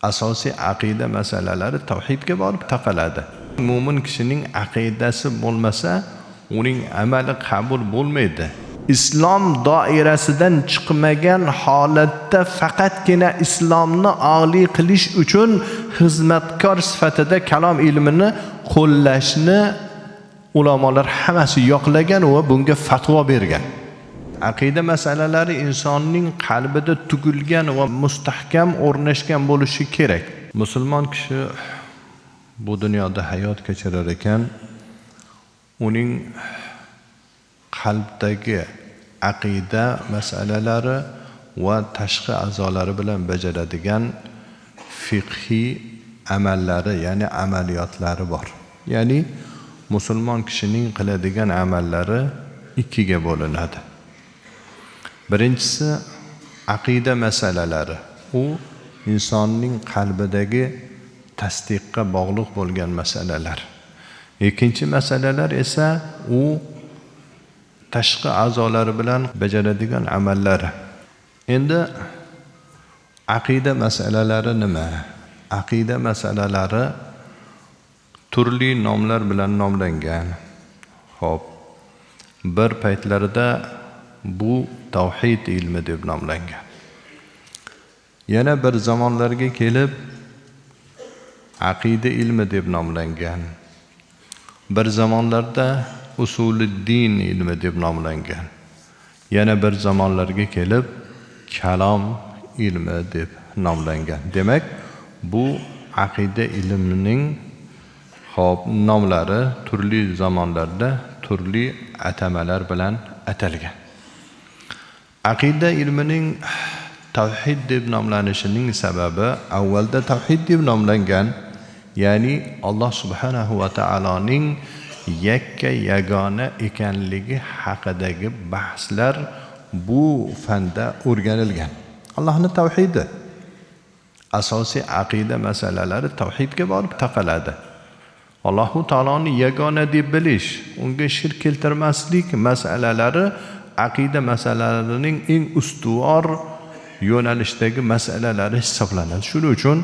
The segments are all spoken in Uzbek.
asosiy aqida masalalari tavhidga borib taqaladi. Mo'min kishining aqidasi bo'lmasa, uning amali qabul bo'lmaydi. Islom doirasidan chiqmagan holatda faqatgina islomni oliy qilish uchun xizmatkor sifatida kalom ilmini qo'llashni ulamolar hammasi yoqlagan va bunga fatvo bergan. Aqida masalalari insonning qalbida tugilgan va mustahkam o'rnashgan bo'lishi kerak. Musulmon kishi bu dunyoda hayot kechirar ekan, uning qalbdagi aqida masalalari va tashqi a'zolari bilan bajaradigan fiqhiy amallari, ya'ni amaliyotlari bor. Ya'ni musulmon kishining qiladigan amallari ikkiga bo'linadi. Birinchisi aqida masalalari. U insonning qalbidagi tasdiqqa bog'liq bo'lgan masalalar. Ikkinchi masalalar esa u tashqi a'zolari bilan bajaradigan amallari. Endi aqida masalalari nima? Aqida masalalari turli nomlar bilan nomlangan. Xo'p, bir paytlarda bu tavhid ilmi deb nomlangan. Yana bir zamonlarga kelib aqida ilmi deb nomlangan. Bir zamonlarda usuliddin ilmi deb nomlangan. Yana bir zamonlarga kelib kalom ilmi deb nomlangan. Demak, bu aqida ilmining nomlari turli zamonlarda turli atamalar bilan atalgan. Aqida ilmining tavhid deb nomlanishining sababi avvalda tavhid deb nomlangan, ya'ni Alloh subhanahu va taoloning yakka yagona ekanligi haqidagi bahslar bu fanda o'rganilgan. Allohning tavhidi, asosiy aqida masalalari tavhidga borib taqaladi. Alloh taoloni yagona deb bilish, unga shirk keltirmaslik masalalari aqida masalalarining eng ustuvor yo'nalishdagi masalalari hisoblanadi. Shuning uchun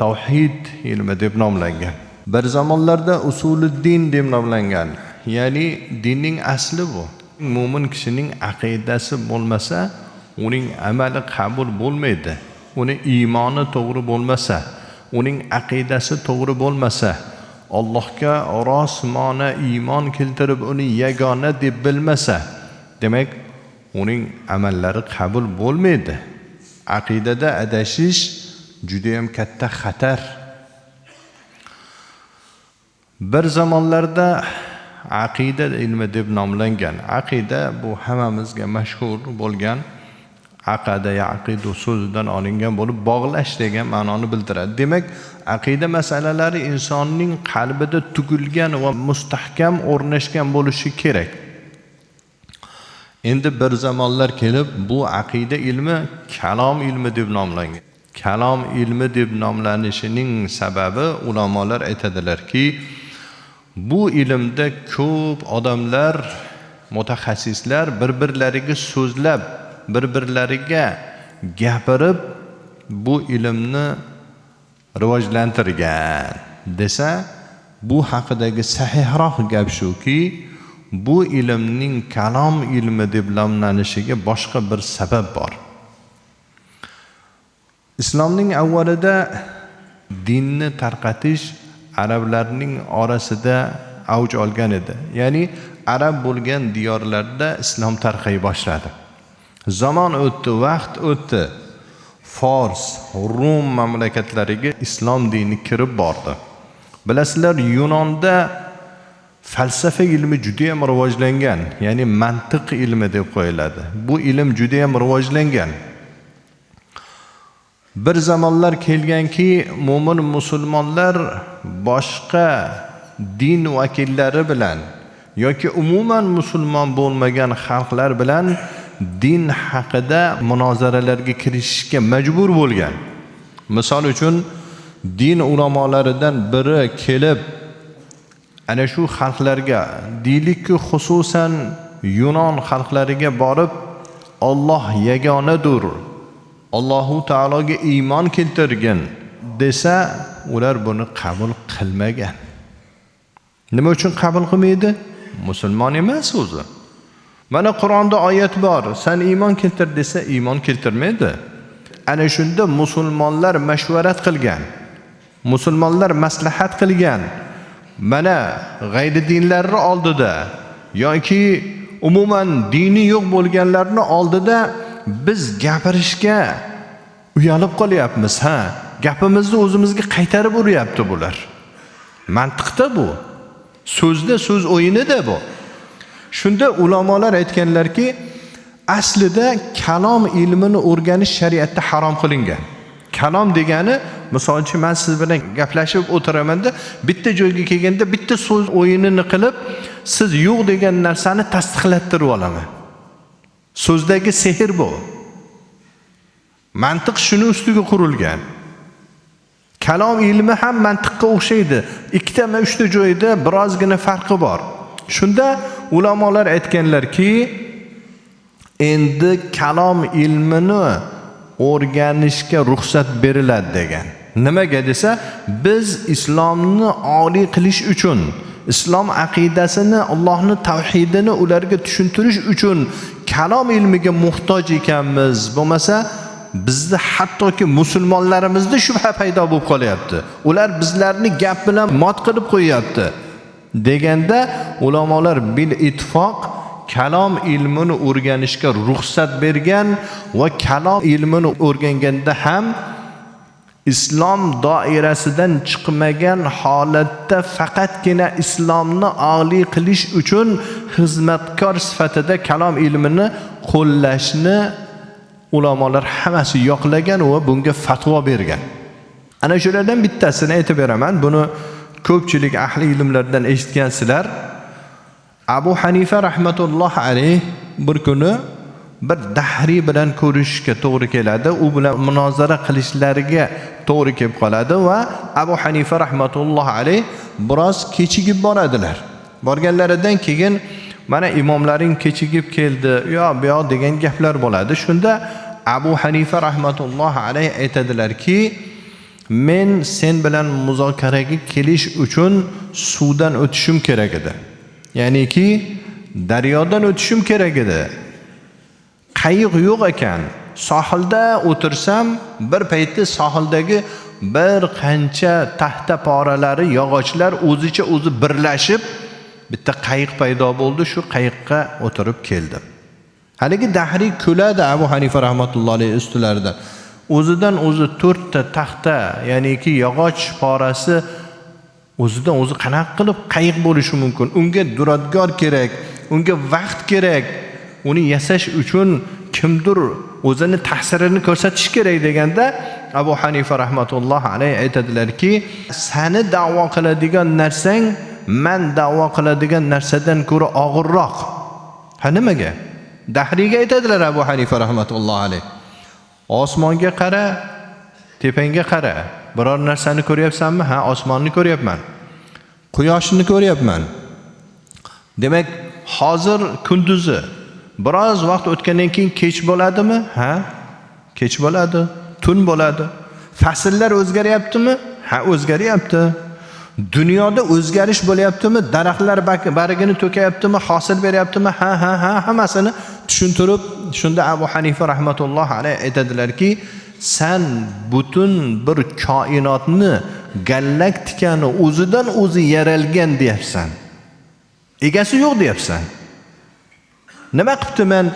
tavhid ilmi deb nomlangan. Bir zamonlarda usuliddin deb nomlangan. Ya'ni dinning asli bu. Mo'min kishining aqidasi bo'lmasa, uning amali qabul bo'lmaydi. Uning iymoni to'g'ri bo'lmasa, uning aqidasi to'g'ri bo'lmasa, Allohga rosmona iymon keltirib uni yagona deb bilmasa, demak, uning amallari qabul bo'lmaydi. Aqidada adashish juda ham katta xatar. Bir zamonlarda aqida ilmi deb nomlangan. Aqida bu hammamizga mashhur bo'lgan aqada yaqidu so'zidan olingan bo'lib, bog'lash degan ma'noni bildiradi. Demak, aqida masalalari insonning qalbida tugilgan va mustahkam o'rnashgan bo'lishi kerak. Endi bir zamonlar kelib bu aqida ilmi kalom ilmi deb nomlangan. Kalom ilmi deb nomlanishining sababi ulamolar aytadilarki, bu ilmda ko'p odamlar, mutaxassislar bir-birlariga so'zlab, bir-birlariga gapirib bu ilmni rivojlantirgan desa, bu haqidagi sahihroq gap shuki, bu ilmning kalom ilmi deb nomlanishiga boshqa bir sabab bor. Islomning avvalida dinni tarqatish arablarning orasida avj olgan edi. Ya'ni arab bo'lgan diyorlarda islom tarqay boshladi. Zaman o'tdi, vaqt o'tdi. Fors, Rum mamlakatlariga islom dini kirib bordi. Bilasizlar, Yunonda falsafa ilmi juda ham rivojlangan, ya'ni mantiq ilmi deb qo'yiladi. Bu ilm juda ham rivojlangan. Bir zamonlar kelganki, mo'min musulmonlar boshqa din vakillari bilan yoki umuman musulmon bo'lmagan xalqlar bilan din haqida munozaralarga kirishishga majbur bo'lgan. Misol uchun, din ulamolaridan biri kelib ana shu xalqlarga, deylikki xususan Yunon xalqlariga borib, Alloh yagonadir, Allohu taologa iymon keltirgin desa, ular buni qabul qilmagan. Nima uchun qabul qilmaydi? Musulmon emas o'zi. Mana Qur'onda oyat bor, sen iymon keltir desa iymon keltirmaydi. Ana shunda musulmonlar mashvarat qilgan. Musulmonlar maslahat qilgan. Mana g'ayri dinlarning oldida yoki umuman dini yo'q bo'lganlarni oldida biz gapirishga uyalib qolyapmiz, ha. Gapimizni o'zimizga qaytarib uryapti bular. Mantiqda bu. So'zda so'z o'yinida bu. Shunda ulamolar aytganlarki, aslida kalom ilmini o'rganish shariatda harom qilingan. Kalom degani, misol uchun men siz bilan gaplashib o'tiramanda, bitta joyga kelganda bitta so'z o'yinini qilib, siz yo'q degan narsani tasdiqlattirib olaman. So'zdagi sehr bu. Mantiq shuni ustiga qurilgan. Kalom ilmi ham mantiqqa o'xshaydi. Ikkita va uchta joyda birozgina farqi bor. Shunda ulamolar aytganlarki, endi kalom ilmini o'rganishga ruxsat beriladi degan. Nimaga desa, biz islomni oliy qilish uchun, islom aqidasini, Allohning tavhidini ularga tushuntirish uchun kalom ilmiga muhtoj ekanmiz. Bo'lmasa bizda hattoki musulmonlarimizda shubha paydo bo'lib qolyapti. Ular bizlarni gap bilan mot qilib qo'yapti. Deganda ulamolar bil ittifoq kalom ilmini o'rganishga ruxsat bergan va kalom ilmini o'rganganda ham islom doirasidan chiqmagan holatda faqatgina islomni oliy qilish uchun xizmatkor sifatida kalom ilmini qo'llashni ulamolar hammasi yoqlagan va bunga fatvo bergan. Ana shulardan bittasini aytib beraman. Buni ko'pchilik ahli ilmlardan eshitgansizlar. Abu Hanifa rahmatulloh alayh bir kuni bir dahriy bilan ko'rishishga to'g'ri keladi. U bilan munozara qilishlariga to'g'ri kelib qoladi va Abu Hanifa rahmatulloh alayh biroz kechikib boradilar. Borganlaridan keyin mana imomlaring kechikib keldi, yo bu yoq degan gaplar bo'ladi. Shunda Abu Hanifa rahmatulloh alayh aytadilarki, men sen bilan muzokaraga kelish uchun suvdan o'tishim kerak edi. Ya'niki daryodan o'tishim kerak edi. Qayiq yo'q ekan. Sohilda o'tirsam, bir paytda sohildagi bir qancha taxta poralari, yog'ochlar o'zicha o'zi birlashib bitta qayiq paydo bo'ldi. Shu qayiqqa o'tirib keldim. Haligi dahriy kuladi Abu Hanifa rahmatullohi alayhi ustilarida. O'zidan o'zi 4 ta taxta, ya'niki yog'och porasi o'zidan o'zi qanaqa qilib qayiq bo'lishi mumkin? Unga duradgor kerak, unga vaqt kerak. Uni yasash uchun kimdir o'zini ta'sirini ko'rsatish kerak deganda Abu Hanifa rahmatullohi alayhi aytadilarki, seni da'vo qiladigan narsang men da'vo qiladigan narsadan ko'ra og'irroq. Ha nimaga? Dahriyga aytadilar Abu Hanifa rahmatullohi alayhi. Osmonga qara, tepangga qara. Biror narsani ko'ryapsanmi? Ha, osmonni ko'ryapman. Quyoshni ko'ryapman. Demak, hozir kunduzi. Biroz vaqt o'tgandan keyin kech bo'ladimi? Ha, kech bo'ladi. Tun bo'ladi. Fasllar o'zgaryaptimi? Ha, o'zgaryapti. Dunyoda o'zgarish bo'lyaptimi? Daraxtlar bargini to'kayaptimi? Hosil beryaptimi? Ha, hammasini tushuntirib, shunda Abu Hanifa rahmatulloh alayhi aytadilarki, sen butun bir koinotni, galaktikani o'zidan o'zi yaralgan deyapsan. Egasi yo'q deyapsan. Nima qilibdi men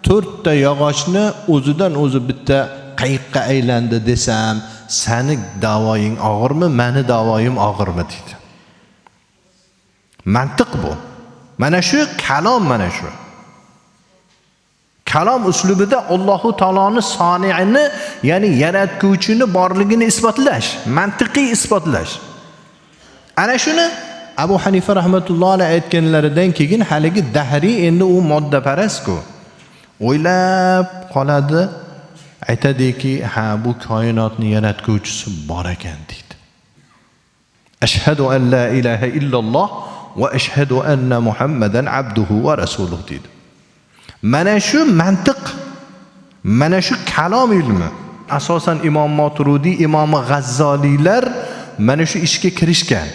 4 ta yog'ochni o'zidan o'zi bitta qayiqqa aylandi desam, seni da'voying og'irmi, meni da'voyim og'irmi deydi. Mantiq bu. Mana shu kalom, mana shu. Kalom uslubida Allohu taoloning soni'ini, ya'ni yaratguvchini borligini isbotlash, mantiqiy isbotlash. Ana shuni Abu Hanifa rahmatullohi alayhi aytganlaridan keyin haligi dahriy endi u moddaparast-ku. O'ylab qoladi, aytadiki, ha bu koinotni yaratguvchisi bor ekan deydi. Ashhadu an la ilaha illalloh va ashhadu anna Muhammadan abduhu va rasuluhu deydi. Mana shu mantiq, mana shu kalom ilmi. asosan Imom Moturidiy, Imom G'azzoliylar mana shu ishga kirishgan.